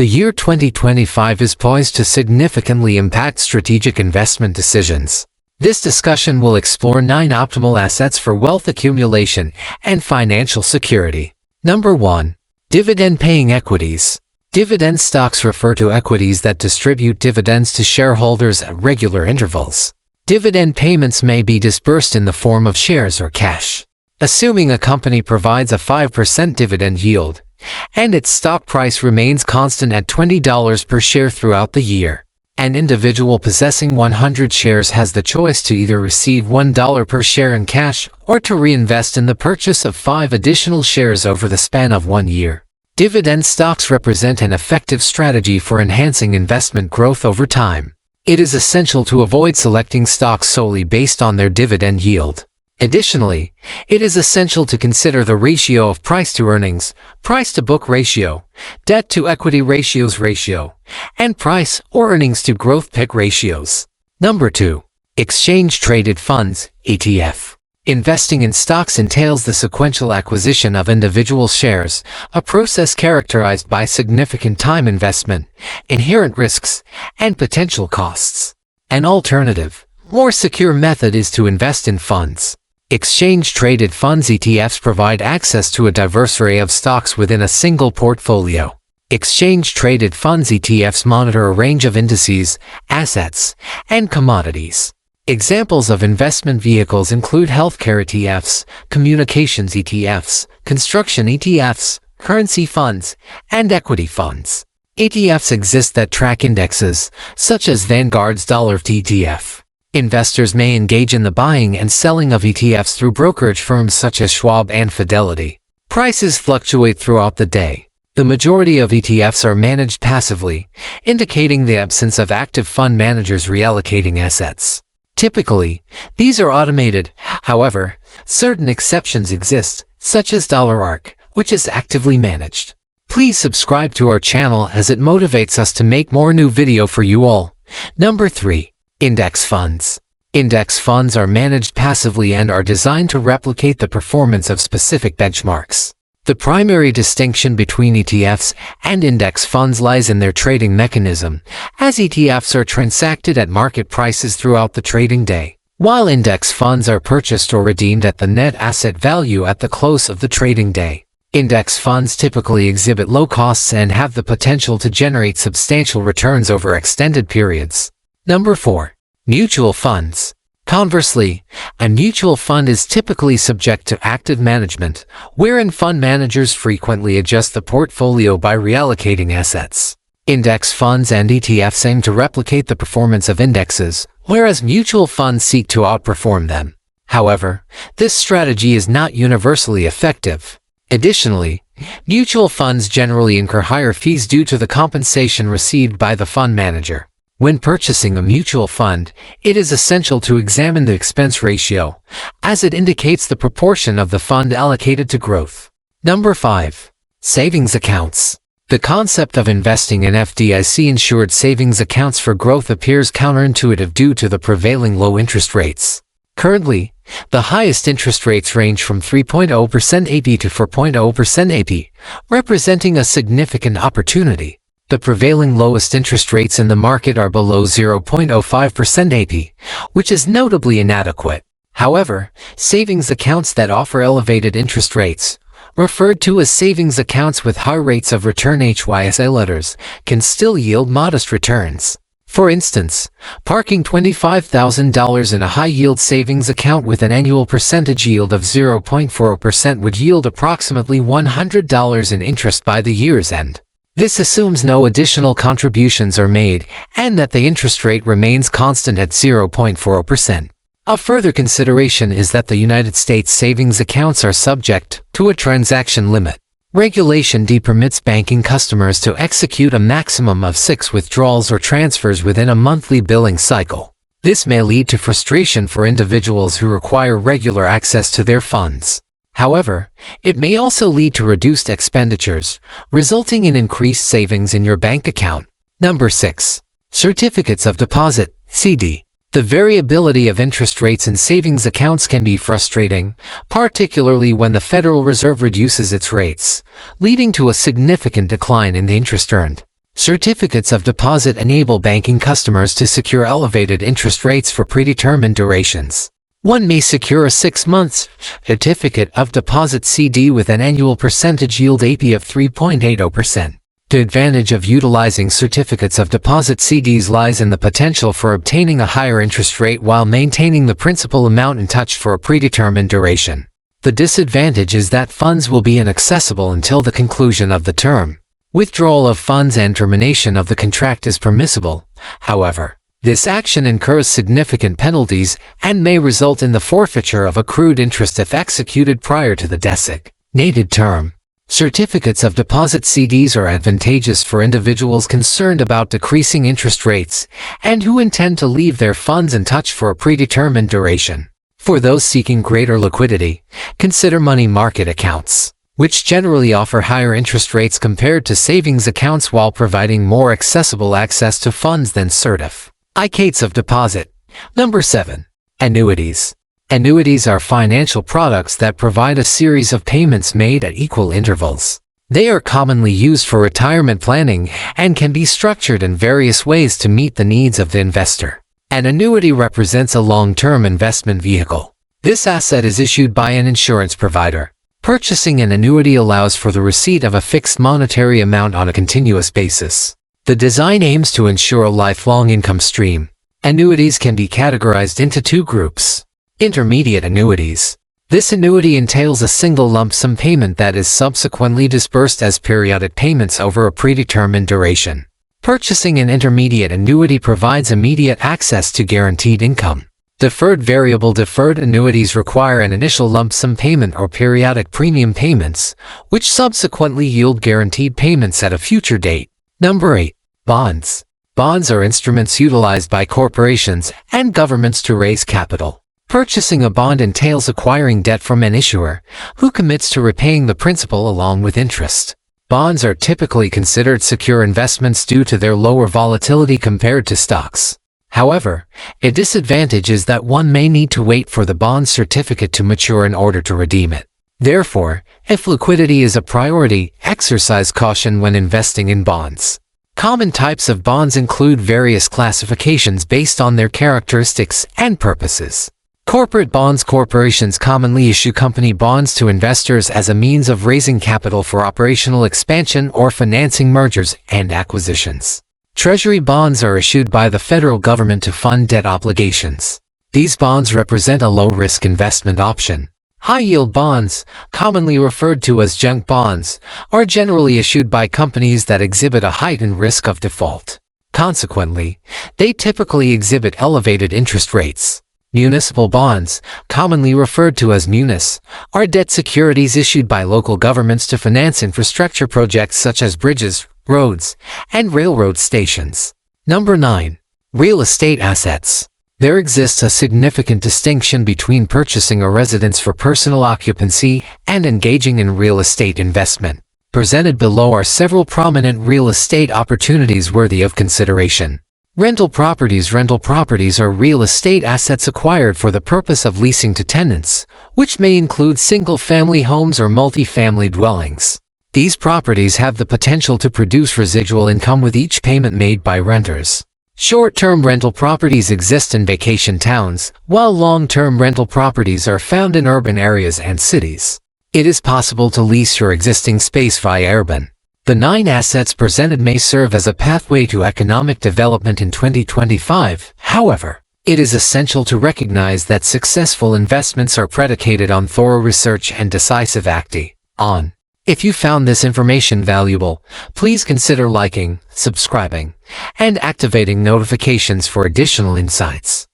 The year 2025 is poised to significantly impact strategic investment decisions. This discussion will explore 9 optimal assets for wealth accumulation and financial security. Number 1. Dividend-paying equities. Dividend stocks refer to equities that distribute dividends to shareholders at regular intervals. Dividend payments may be disbursed in the form of shares or cash. Assuming a company provides a 5% dividend yield, and its stock price remains constant at $20 per share throughout the year, an individual possessing 100 shares has the choice to either receive $1 per share in cash or to reinvest in the purchase of 5 additional shares over the span of 1 year. Dividend stocks represent an effective strategy for enhancing investment growth over time. It is essential to avoid selecting stocks solely based on their dividend yield. Additionally, it is essential to consider the ratio of price to earnings, price to book ratio, debt to equity ratios ratio, and price or earnings to growth PIC ratios. Number 2. Exchange-traded funds, ETF. Investing in stocks entails the sequential acquisition of individual shares, a process characterized by significant time investment, inherent risks, and potential costs. An alternative, more secure method is to invest in funds. Exchange-traded funds ETFs provide access to a diverse array of stocks within a single portfolio. Exchange-traded funds ETFs monitor a range of indices, assets, and commodities. Examples of investment vehicles include healthcare ETFs, communications ETFs, construction ETFs, currency funds, and equity funds. ETFs exist that track indexes, such as Vanguard's Dollar ETF. Investors may engage in the buying and selling of ETFs through brokerage firms such as Schwab and Fidelity. Prices fluctuate throughout the day. The majority of ETFs are managed passively, indicating the absence of active fund managers reallocating assets. Typically, these are automated. However, certain exceptions exist, such as DollarArk, which is actively managed. Please subscribe to our channel as it motivates us to make more new video for you all. Number 3. Index funds. Index funds are managed passively and are designed to replicate the performance of specific benchmarks. The primary distinction between ETFs and index funds lies in their trading mechanism, as ETFs are transacted at market prices throughout the trading day, while index funds are purchased or redeemed at the net asset value at the close of the trading day. Index funds typically exhibit low costs and have the potential to generate substantial returns over extended periods. Number 4. Mutual funds. Conversely, a mutual fund is typically subject to active management, wherein fund managers frequently adjust the portfolio by reallocating assets. Index funds and ETFs aim to replicate the performance of indexes, whereas mutual funds seek to outperform them. However, this strategy is not universally effective. Additionally, mutual funds generally incur higher fees due to the compensation received by the fund manager. When purchasing a mutual fund, it is essential to examine the expense ratio, as it indicates the proportion of the fund allocated to growth. Number 5. Savings accounts. The concept of investing in FDIC-insured savings accounts for growth appears counterintuitive due to the prevailing low interest rates. Currently, the highest interest rates range from 3.0% AP to 4.0% AP, representing a significant opportunity. The prevailing lowest interest rates in the market are below 0.05% AP, which is notably inadequate. However, savings accounts that offer elevated interest rates, referred to as savings accounts with high rates of return HYSA letters, can still yield modest returns. For instance, parking $25,000 in a high-yield savings account with an annual percentage yield of 0.40% would yield approximately $100 in interest by the year's end. This assumes no additional contributions are made and that the interest rate remains constant at 0.40%. A further consideration is that the United States savings accounts are subject to a transaction limit. Regulation D permits banking customers to execute a maximum of 6 withdrawals or transfers within a monthly billing cycle. This may lead to frustration for individuals who require regular access to their funds. However, it may also lead to reduced expenditures, resulting in increased savings in your bank account. Number 6. Certificates of deposit, CD. The variability of interest rates in savings accounts can be frustrating, particularly when the Federal Reserve reduces its rates, leading to a significant decline in the interest earned. Certificates of deposit enable banking customers to secure elevated interest rates for predetermined durations. One may secure a 6-month certificate of deposit CD with an annual percentage yield APY of 3.80%. The advantage of utilizing certificates of deposit CDs lies in the potential for obtaining a higher interest rate while maintaining the principal amount untouched for a predetermined duration. The disadvantage is that funds will be inaccessible until the conclusion of the term. Withdrawal of funds and termination of the contract is permissible. However, this action incurs significant penalties and may result in the forfeiture of accrued interest if executed prior to the designated term. Certificates of deposit CDs are advantageous for individuals concerned about decreasing interest rates and who intend to leave their funds untouched for a predetermined duration. For those seeking greater liquidity, consider money market accounts, which generally offer higher interest rates compared to savings accounts while providing more accessible access to funds than certificates of deposit. Number 7. Annuities. Annuities are financial products that provide a series of payments made at equal intervals. They are commonly used for retirement planning and can be structured in various ways to meet the needs of the investor. An annuity represents a long-term investment vehicle. This asset is issued by an insurance provider. Purchasing an annuity allows for the receipt of a fixed monetary amount on a continuous basis. The design aims to ensure a lifelong income stream. Annuities can be categorized into 2 groups. Intermediate annuities. This annuity entails a single lump sum payment that is subsequently disbursed as periodic payments over a predetermined duration. Purchasing an intermediate annuity provides immediate access to guaranteed income. Deferred annuities require an initial lump sum payment or periodic premium payments, which subsequently yield guaranteed payments at a future date. Number 8. Bonds. Bonds are instruments utilized by corporations and governments to raise capital. Purchasing a bond entails acquiring debt from an issuer, who commits to repaying the principal along with interest. Bonds are typically considered secure investments due to their lower volatility compared to stocks. However, a disadvantage is that one may need to wait for the bond certificate to mature in order to redeem it. Therefore, if liquidity is a priority, exercise caution when investing in bonds. Common types of bonds include various classifications based on their characteristics and purposes. Corporate bonds. Corporations commonly issue company bonds to investors as a means of raising capital for operational expansion or financing mergers and acquisitions. Treasury bonds are issued by the federal government to fund debt obligations. These bonds represent a low-risk investment option. High-yield bonds, commonly referred to as junk bonds, are generally issued by companies that exhibit a heightened risk of default. Consequently, they typically exhibit elevated interest rates. Municipal bonds, commonly referred to as munis, are debt securities issued by local governments to finance infrastructure projects such as bridges, roads, and railroad stations. Number 9. Real estate assets. There exists a significant distinction between purchasing a residence for personal occupancy and engaging in real estate investment. Presented below are several prominent real estate opportunities worthy of consideration. Rental properties. Rental properties are real estate assets acquired for the purpose of leasing to tenants, which may include single-family homes or multi-family dwellings. These properties have the potential to produce residual income with each payment made by renters. Short-term rental properties exist in vacation towns, while long-term rental properties are found in urban areas and cities. It is possible to lease your existing space via Airbnb. The 9 assets presented may serve as a pathway to economic development in 2025. However, it is essential to recognize that successful investments are predicated on thorough research and decisive acting. If you found this information valuable, please consider liking, subscribing, and activating notifications for additional insights.